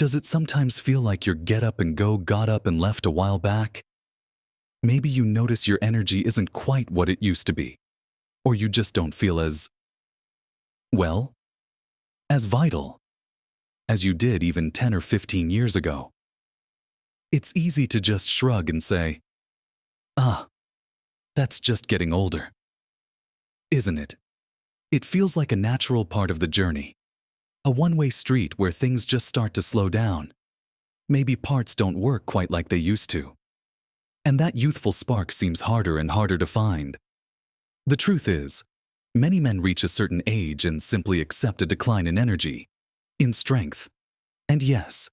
Does it sometimes feel like your get up and go got up and left a while back? Maybe you notice your energy isn't quite what it used to be, or you just don't feel well, as vital as you did even 10 or 15 years ago. It's easy to just shrug and say, that's just getting older. Isn't it? It feels like a natural part of the journey, a one-way street where things just start to slow down. Maybe parts don't work quite like they used to. And that youthful spark seems harder and harder to find. The truth is, many men reach a certain age and simply accept a decline in energy, in strength, and yes,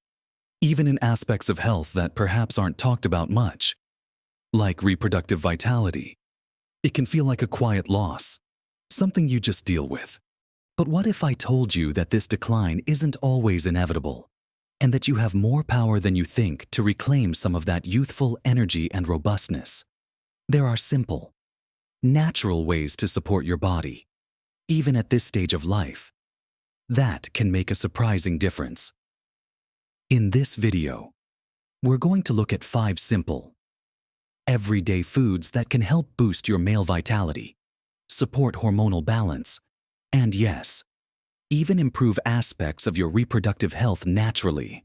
even in aspects of health that perhaps aren't talked about much, like reproductive vitality. It can feel like a quiet loss, something you just deal with. But what if I told you that this decline isn't always inevitable, and that you have more power than you think to reclaim some of that youthful energy and robustness? There are simple, natural ways to support your body, even at this stage of life. That can make a surprising difference. In this video, we're going to look at 5 simple, everyday foods that can help boost your male vitality, support hormonal balance, and yes, even improve aspects of your reproductive health naturally.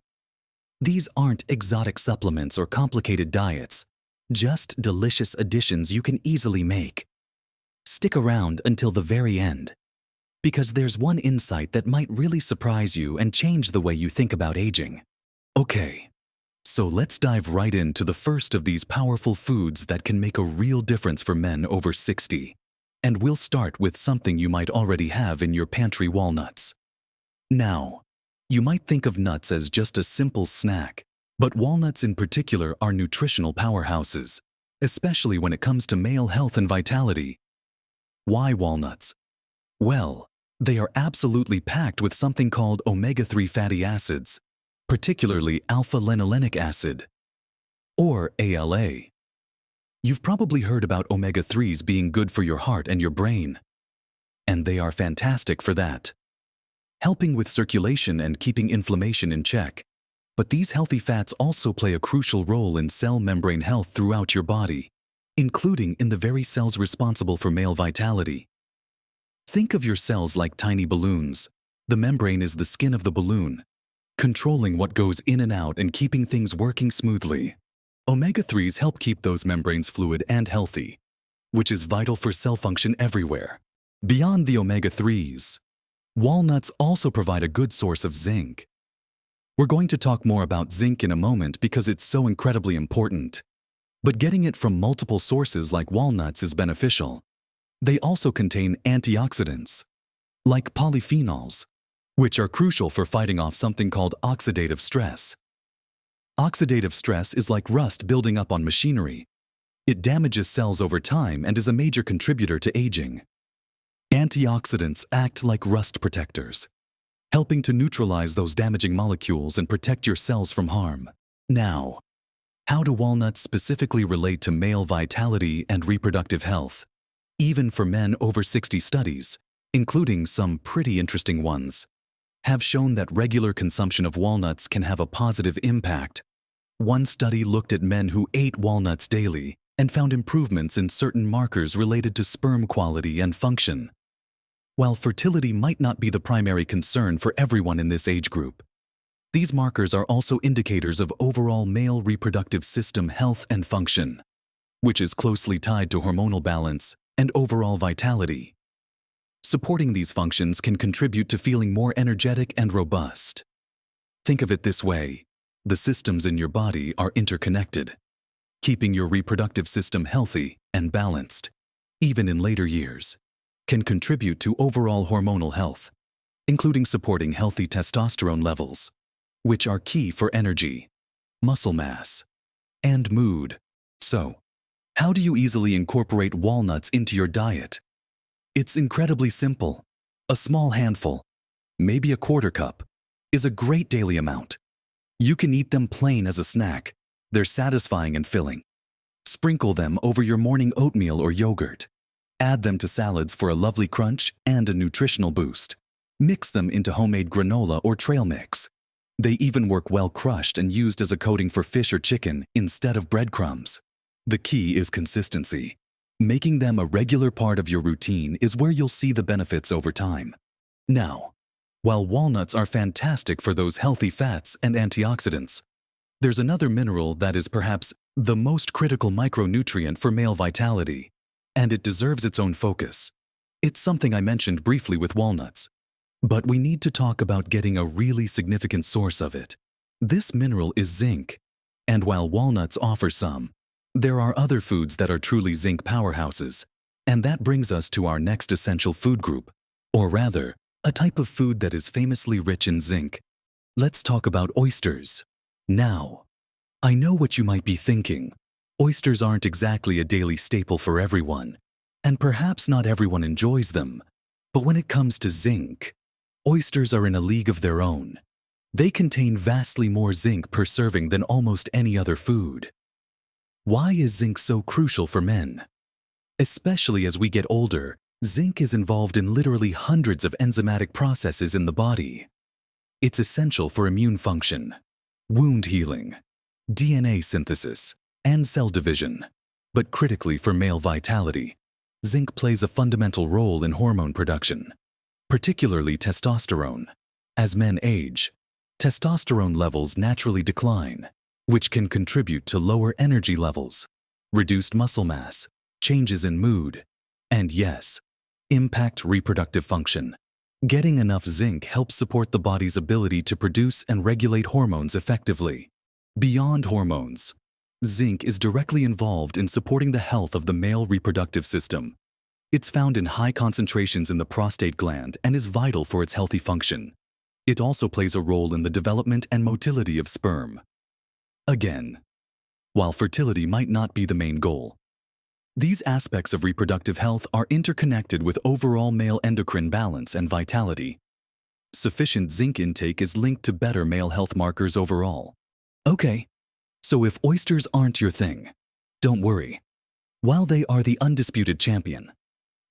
These aren't exotic supplements or complicated diets, just delicious additions you can easily make. Stick around until the very end, because there's one insight that might really surprise you and change the way you think about aging. Okay, so let's dive right into the first of these powerful foods that can make a real difference for men over 60. And we'll start with something you might already have in your pantry: walnuts. Now, you might think of nuts as just a simple snack, but walnuts in particular are nutritional powerhouses, especially when it comes to male health and vitality. Why walnuts? Well, they are absolutely packed with something called omega-3 fatty acids, particularly alpha-linolenic acid, or ALA. You've probably heard about omega-3s being good for your heart and your brain. And they are fantastic for that, helping with circulation and keeping inflammation in check. But these healthy fats also play a crucial role in cell membrane health throughout your body, including in the very cells responsible for male vitality. Think of your cells like tiny balloons. The membrane is the skin of the balloon, controlling what goes in and out and keeping things working smoothly. Omega-3s help keep those membranes fluid and healthy, which is vital for cell function everywhere. Beyond the omega-3s, walnuts also provide a good source of zinc. We're going to talk more about zinc in a moment because it's so incredibly important. But getting it from multiple sources like walnuts is beneficial. They also contain antioxidants, like polyphenols, which are crucial for fighting off something called oxidative stress. Oxidative stress is like rust building up on machinery. It damages cells over time and is a major contributor to aging. Antioxidants act like rust protectors, helping to neutralize those damaging molecules and protect your cells from harm. Now, how do walnuts specifically relate to male vitality and reproductive health? Even for men over 60, studies, including some pretty interesting ones, have shown that regular consumption of walnuts can have a positive impact. One study looked at men who ate walnuts daily and found improvements in certain markers related to sperm quality and function. While fertility might not be the primary concern for everyone in this age group, these markers are also indicators of overall male reproductive system health and function, which is closely tied to hormonal balance and overall vitality. Supporting these functions can contribute to feeling more energetic and robust. Think of it this way: the systems in your body are interconnected, keeping your reproductive system healthy and balanced, even in later years, can contribute to overall hormonal health, including supporting healthy testosterone levels, which are key for energy, muscle mass, and mood. So, how do you easily incorporate walnuts into your diet? It's incredibly simple. A small handful, maybe a quarter cup, is a great daily amount. You can eat them plain as a snack. They're satisfying and filling. Sprinkle them over your morning oatmeal or yogurt. Add them to salads for a lovely crunch and a nutritional boost. Mix them into homemade granola or trail mix. They even work well crushed and used as a coating for fish or chicken instead of breadcrumbs. The key is consistency. Making them a regular part of your routine is where you'll see the benefits over time. Now, while walnuts are fantastic for those healthy fats and antioxidants, there's another mineral that is perhaps the most critical micronutrient for male vitality, and it deserves its own focus. It's something I mentioned briefly with walnuts, but we need to talk about getting a really significant source of it. This mineral is zinc, and while walnuts offer some, there are other foods that are truly zinc powerhouses, and that brings us to our next essential food group, or rather, a type of food that is famously rich in zinc. Let's talk about oysters. Now, I know what you might be thinking. Oysters aren't exactly a daily staple for everyone, and perhaps not everyone enjoys them. But when it comes to zinc, oysters are in a league of their own. They contain vastly more zinc per serving than almost any other food. Why is zinc so crucial for men? Especially as we get older, zinc is involved in literally hundreds of enzymatic processes in the body. It's essential for immune function, wound healing, DNA synthesis, and cell division. But critically for male vitality, zinc plays a fundamental role in hormone production, particularly testosterone. As men age, testosterone levels naturally decline, which can contribute to lower energy levels, reduced muscle mass, changes in mood, and yes, impact reproductive function. Getting enough zinc helps support the body's ability to produce and regulate hormones effectively. Beyond hormones, zinc is directly involved in supporting the health of the male reproductive system. It's found in high concentrations in the prostate gland and is vital for its healthy function. It also plays a role in the development and motility of sperm. Again, while fertility might not be the main goal, these aspects of reproductive health are interconnected with overall male endocrine balance and vitality. Sufficient zinc intake is linked to better male health markers overall. Okay, so if oysters aren't your thing, don't worry. While they are the undisputed champion,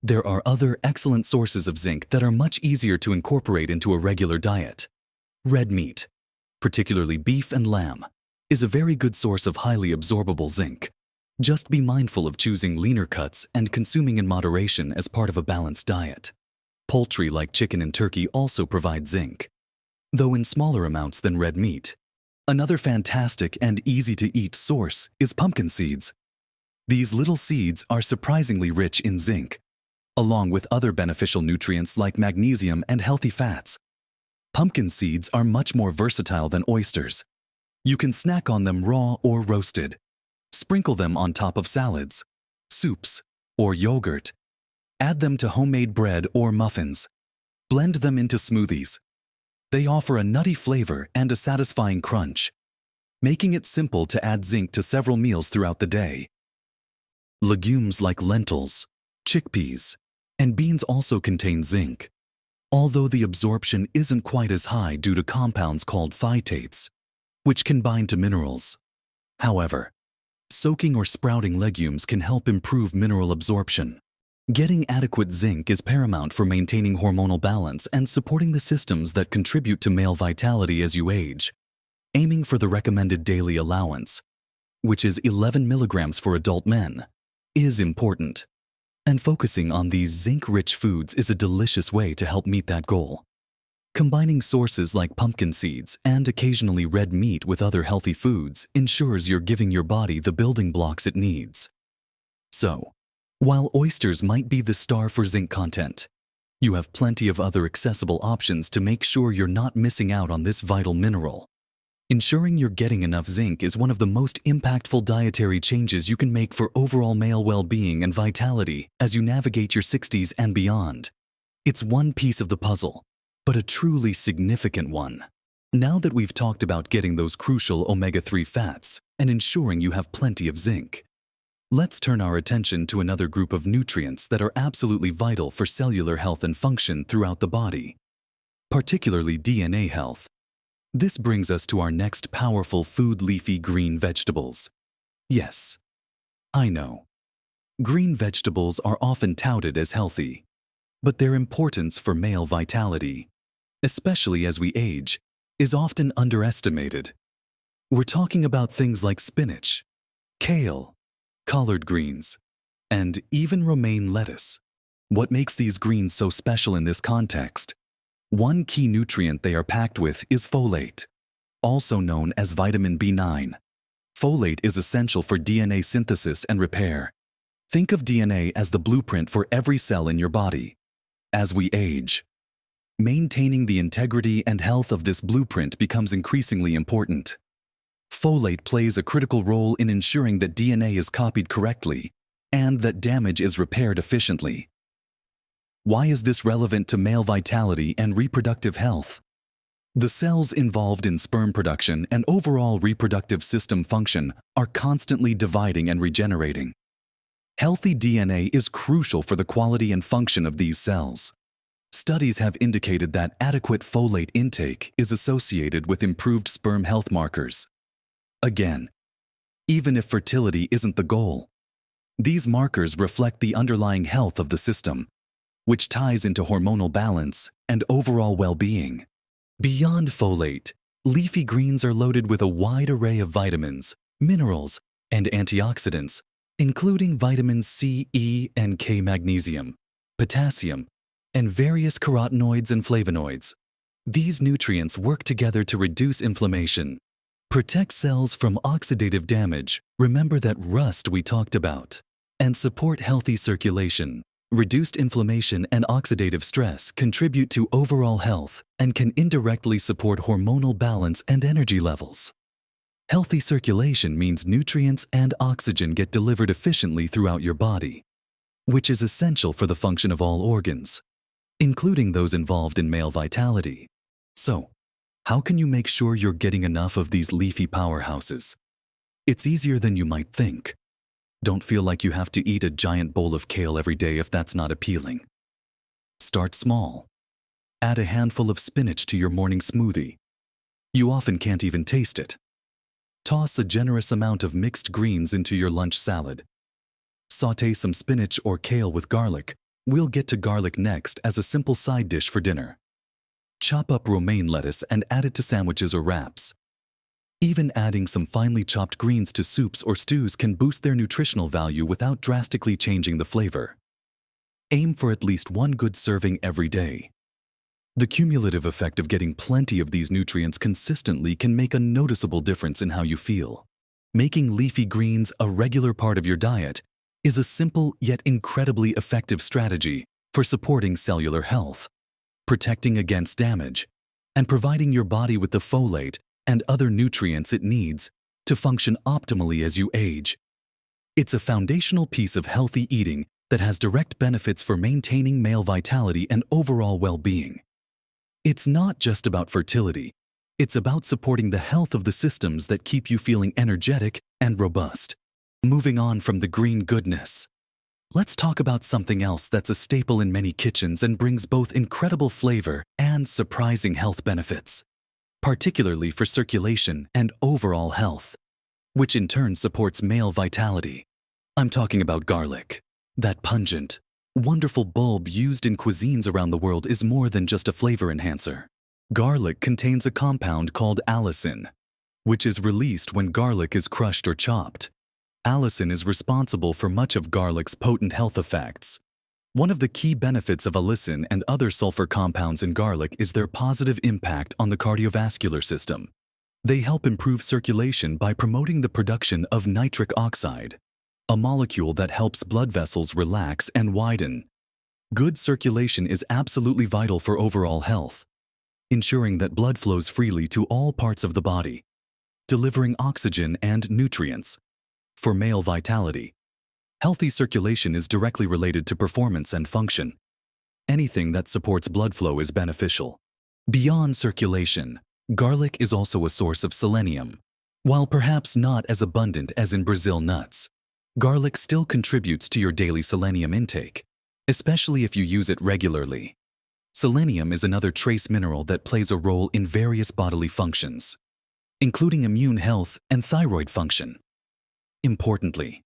there are other excellent sources of zinc that are much easier to incorporate into a regular diet. Red meat, particularly beef and lamb, is a very good source of highly absorbable zinc. Just be mindful of choosing leaner cuts and consuming in moderation as part of a balanced diet. Poultry like chicken and turkey also provide zinc, though in smaller amounts than red meat. Another fantastic and easy-to-eat source is pumpkin seeds. These little seeds are surprisingly rich in zinc, along with other beneficial nutrients like magnesium and healthy fats. Pumpkin seeds are much more versatile than oysters. You can snack on them raw or roasted. Sprinkle them on top of salads, soups, or yogurt. Add them to homemade bread or muffins. Blend them into smoothies. They offer a nutty flavor and a satisfying crunch, making it simple to add zinc to several meals throughout the day. Legumes like lentils, chickpeas, and beans also contain zinc, although the absorption isn't quite as high due to compounds called phytates, which can bind to minerals. However, soaking or sprouting legumes can help improve mineral absorption. Getting adequate zinc is paramount for maintaining hormonal balance and supporting the systems that contribute to male vitality as you age. Aiming for the recommended daily allowance, which is 11 milligrams for adult men, is important. And focusing on these zinc-rich foods is a delicious way to help meet that goal. Combining sources like pumpkin seeds and occasionally red meat with other healthy foods ensures you're giving your body the building blocks it needs. So, while oysters might be the star for zinc content, you have plenty of other accessible options to make sure you're not missing out on this vital mineral. Ensuring you're getting enough zinc is one of the most impactful dietary changes you can make for overall male well-being and vitality as you navigate your 60s and beyond. It's one piece of the puzzle, but a truly significant one. Now that we've talked about getting those crucial omega-3 fats and ensuring you have plenty of zinc, let's turn our attention to another group of nutrients that are absolutely vital for cellular health and function throughout the body, particularly DNA health. This brings us to our next powerful food: leafy green vegetables. Yes, I know. Green vegetables are often touted as healthy, but their importance for male vitality, especially as we age, is often underestimated. We're talking about things like spinach, kale, collard greens, and even romaine lettuce. What makes these greens so special in this context? One key nutrient they are packed with is folate, also known as vitamin B9. Folate is essential for DNA synthesis and repair. Think of DNA as the blueprint for every cell in your body. As we age, maintaining the integrity and health of this blueprint becomes increasingly important. Folate plays a critical role in ensuring that DNA is copied correctly and that damage is repaired efficiently. Why is this relevant to male vitality and reproductive health? The cells involved in sperm production and overall reproductive system function are constantly dividing and regenerating. Healthy DNA is crucial for the quality and function of these cells. Studies have indicated that adequate folate intake is associated with improved sperm health markers. Again, even if fertility isn't the goal, these markers reflect the underlying health of the system, which ties into hormonal balance and overall well-being. Beyond folate, leafy greens are loaded with a wide array of vitamins, minerals, and antioxidants, including vitamins C, E, and K, magnesium, potassium, and various carotenoids and flavonoids. These nutrients work together to reduce inflammation, protect cells from oxidative damage, remember that rust we talked about, and support healthy circulation. Reduced inflammation and oxidative stress contribute to overall health and can indirectly support hormonal balance and energy levels. Healthy circulation means nutrients and oxygen get delivered efficiently throughout your body, which is essential for the function of all organs, including those involved in male vitality. So, how can you make sure you're getting enough of these leafy powerhouses? It's easier than you might think. Don't feel like you have to eat a giant bowl of kale every day if that's not appealing. Start small. Add a handful of spinach to your morning smoothie. You often can't even taste it. Toss a generous amount of mixed greens into your lunch salad. Sauté some spinach or kale with garlic. We'll get to garlic next as a simple side dish for dinner. Chop up romaine lettuce and add it to sandwiches or wraps. Even adding some finely chopped greens to soups or stews can boost their nutritional value without drastically changing the flavor. Aim for at least one good serving every day. The cumulative effect of getting plenty of these nutrients consistently can make a noticeable difference in how you feel. Making leafy greens a regular part of your diet is a simple yet incredibly effective strategy for supporting cellular health, protecting against damage, and providing your body with the folate and other nutrients it needs to function optimally as you age. It's a foundational piece of healthy eating that has direct benefits for maintaining male vitality and overall well-being. It's not just about fertility. It's about supporting the health of the systems that keep you feeling energetic and robust. Moving on from the green goodness, let's talk about something else that's a staple in many kitchens and brings both incredible flavor and surprising health benefits, particularly for circulation and overall health, which in turn supports male vitality. I'm talking about garlic. That pungent, wonderful bulb used in cuisines around the world is more than just a flavor enhancer. Garlic contains a compound called allicin, which is released when garlic is crushed or chopped. Allicin is responsible for much of garlic's potent health effects. One of the key benefits of allicin and other sulfur compounds in garlic is their positive impact on the cardiovascular system. They help improve circulation by promoting the production of nitric oxide, a molecule that helps blood vessels relax and widen. Good circulation is absolutely vital for overall health, ensuring that blood flows freely to all parts of the body, delivering oxygen and nutrients. For male vitality, healthy circulation is directly related to performance and function. Anything that supports blood flow is beneficial. Beyond circulation, garlic is also a source of selenium. While perhaps not as abundant as in Brazil nuts, garlic still contributes to your daily selenium intake, especially if you use it regularly. Selenium is another trace mineral that plays a role in various bodily functions, including immune health and thyroid function. Importantly,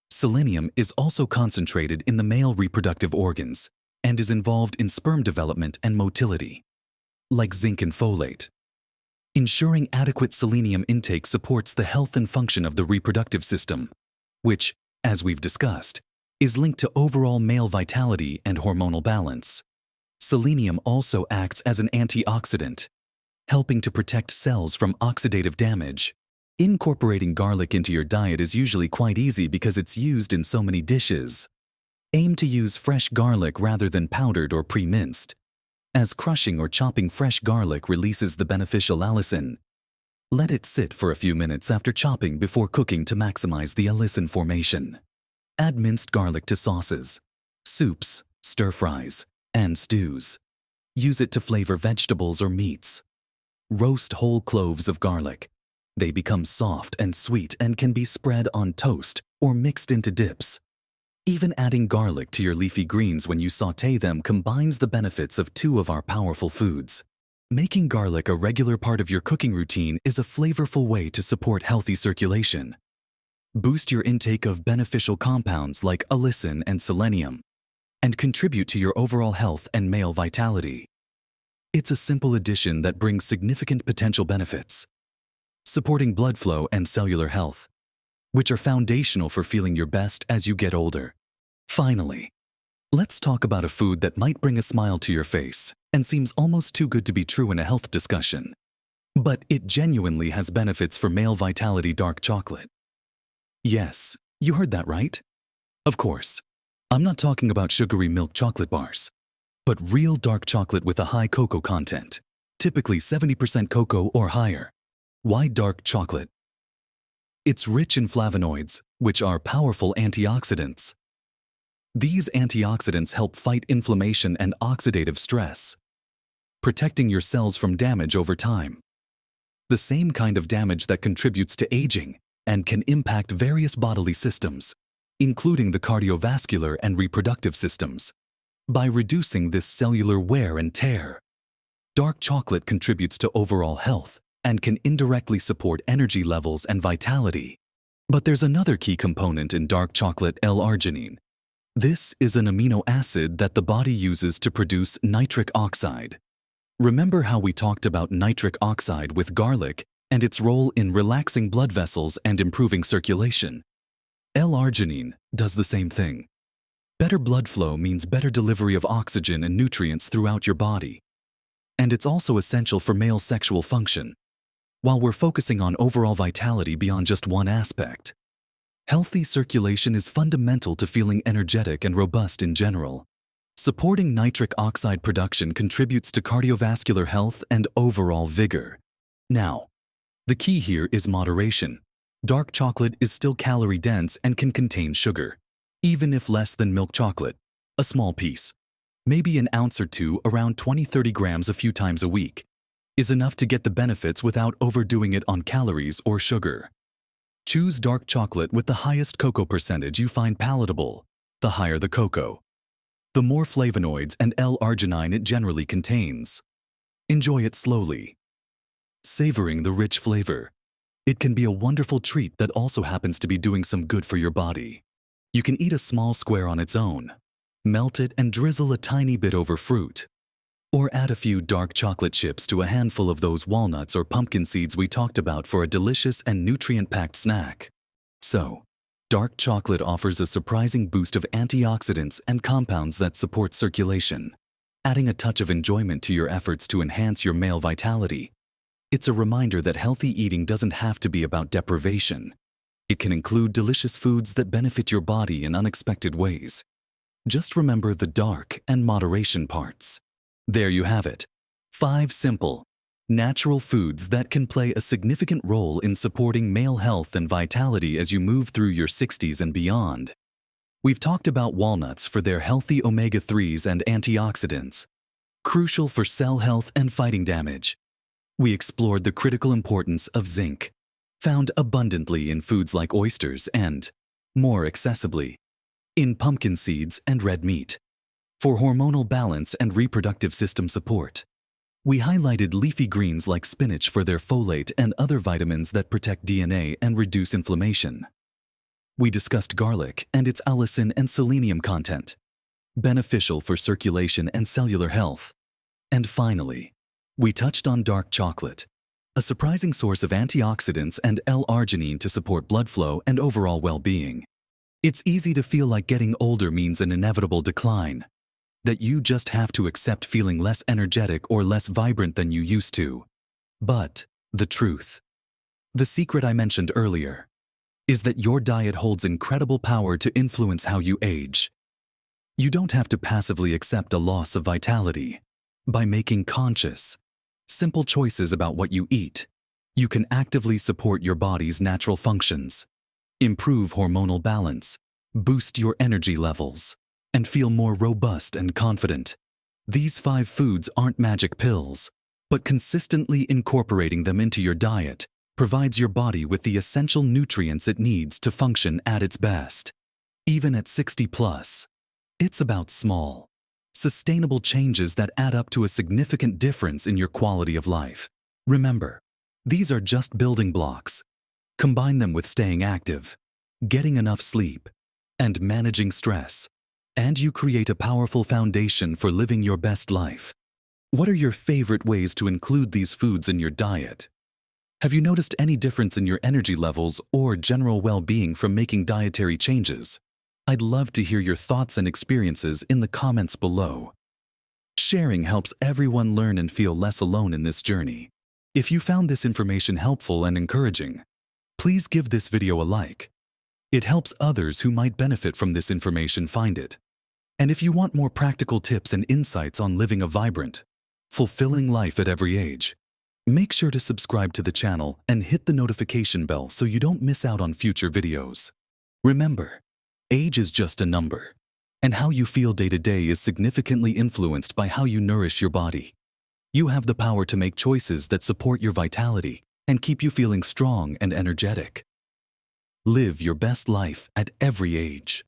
selenium is also concentrated in the male reproductive organs and is involved in sperm development and motility. Like zinc and folate, Ensuring adequate selenium intake supports the health and function of the reproductive system, which, as we've discussed, is linked to overall male vitality and hormonal balance. Selenium also acts as an antioxidant, helping to protect cells from oxidative damage. Incorporating garlic into your diet is usually quite easy because it's used in so many dishes. Aim to use fresh garlic rather than powdered or pre-minced, as crushing or chopping fresh garlic releases the beneficial allicin. Let it sit for a few minutes after chopping before cooking to maximize the allicin formation. Add minced garlic to sauces, soups, stir-fries, and stews. Use it to flavor vegetables or meats. Roast whole cloves of garlic. They become soft and sweet and can be spread on toast or mixed into dips. Even adding garlic to your leafy greens when you sauté them combines the benefits of two of our powerful foods. Making garlic a regular part of your cooking routine is a flavorful way to support healthy circulation. Boost your intake of beneficial compounds like allicin and selenium, and contribute to your overall health and male vitality. It's a simple addition that brings significant potential benefits, supporting blood flow and cellular health, which are foundational for feeling your best as you get older. Finally, let's talk about a food that might bring a smile to your face and seems almost too good to be true in a health discussion. But it genuinely has benefits for male vitality: dark chocolate. Yes, you heard that right. Of course, I'm not talking about sugary milk chocolate bars, but real dark chocolate with a high cocoa content, typically 70% cocoa or higher. Why dark chocolate? It's rich in flavonoids, which are powerful antioxidants. These antioxidants help fight inflammation and oxidative stress, protecting your cells from damage over time. The same kind of damage that contributes to aging and can impact various bodily systems, including the cardiovascular and reproductive systems. By reducing this cellular wear and tear, dark chocolate contributes to overall health and can indirectly support energy levels and vitality. But there's another key component in dark chocolate: L-arginine. This is an amino acid that the body uses to produce nitric oxide. Remember how we talked about nitric oxide with garlic and its role in relaxing blood vessels and improving circulation? L-arginine does the same thing. Better blood flow means better delivery of oxygen and nutrients throughout your body. And it's also essential for male sexual function. While we're focusing on overall vitality beyond just one aspect, healthy circulation is fundamental to feeling energetic and robust in general. Supporting nitric oxide production contributes to cardiovascular health and overall vigor. Now, the key here is moderation. Dark chocolate is still calorie-dense and can contain sugar, even if less than milk chocolate. A small piece, maybe an ounce or two, around 20-30 grams a few times a week, is enough to get the benefits without overdoing it on calories or sugar. Choose dark chocolate with the highest cocoa percentage you find palatable. The higher the cocoa, the more flavonoids and L-arginine it generally contains. Enjoy it slowly, savoring the rich flavor. It can be a wonderful treat that also happens to be doing some good for your body. You can eat a small square on its own, melt it and drizzle a tiny bit over fruit, or add a few dark chocolate chips to a handful of those walnuts or pumpkin seeds we talked about for a delicious and nutrient-packed snack. So, dark chocolate offers a surprising boost of antioxidants and compounds that support circulation, adding a touch of enjoyment to your efforts to enhance your male vitality. It's a reminder that healthy eating doesn't have to be about deprivation. It can include delicious foods that benefit your body in unexpected ways. Just remember the dark and moderation parts. There you have it. 5 simple, natural foods that can play a significant role in supporting male health and vitality as you move through your 60s and beyond. We've talked about walnuts for their healthy omega-3s and antioxidants, crucial for cell health and fighting damage. We explored the critical importance of zinc, found abundantly in foods like oysters and, more accessibly, in pumpkin seeds and red meat, for hormonal balance and reproductive system support. We highlighted leafy greens like spinach for their folate and other vitamins that protect DNA and reduce inflammation. We discussed garlic and its allicin and selenium content, beneficial for circulation and cellular health. And finally, we touched on dark chocolate, a surprising source of antioxidants and L-arginine to support blood flow and overall well-being. It's easy to feel like getting older means an inevitable decline, that you just have to accept feeling less energetic or less vibrant than you used to. But the truth, the secret I mentioned earlier, is that your diet holds incredible power to influence how you age. You don't have to passively accept a loss of vitality. By making conscious, simple choices about what you eat, you can actively support your body's natural functions, improve hormonal balance, boost your energy levels, and feel more robust and confident. These 5 foods aren't magic pills, but consistently incorporating them into your diet provides your body with the essential nutrients it needs to function at its best. Even at 60 plus, it's about small, sustainable changes that add up to a significant difference in your quality of life. Remember, these are just building blocks. Combine them with staying active, getting enough sleep, and managing stress, and you create a powerful foundation for living your best life. What are your favorite ways to include these foods in your diet? Have you noticed any difference in your energy levels or general well-being from making dietary changes? I'd love to hear your thoughts and experiences in the comments below. Sharing helps everyone learn and feel less alone in this journey. If you found this information helpful and encouraging, please give this video a like. It helps others who might benefit from this information find it. And if you want more practical tips and insights on living a vibrant, fulfilling life at every age, make sure to subscribe to the channel and hit the notification bell so you don't miss out on future videos. Remember, age is just a number, and how you feel day to day is significantly influenced by how you nourish your body. You have the power to make choices that support your vitality and keep you feeling strong and energetic. Live your best life at every age.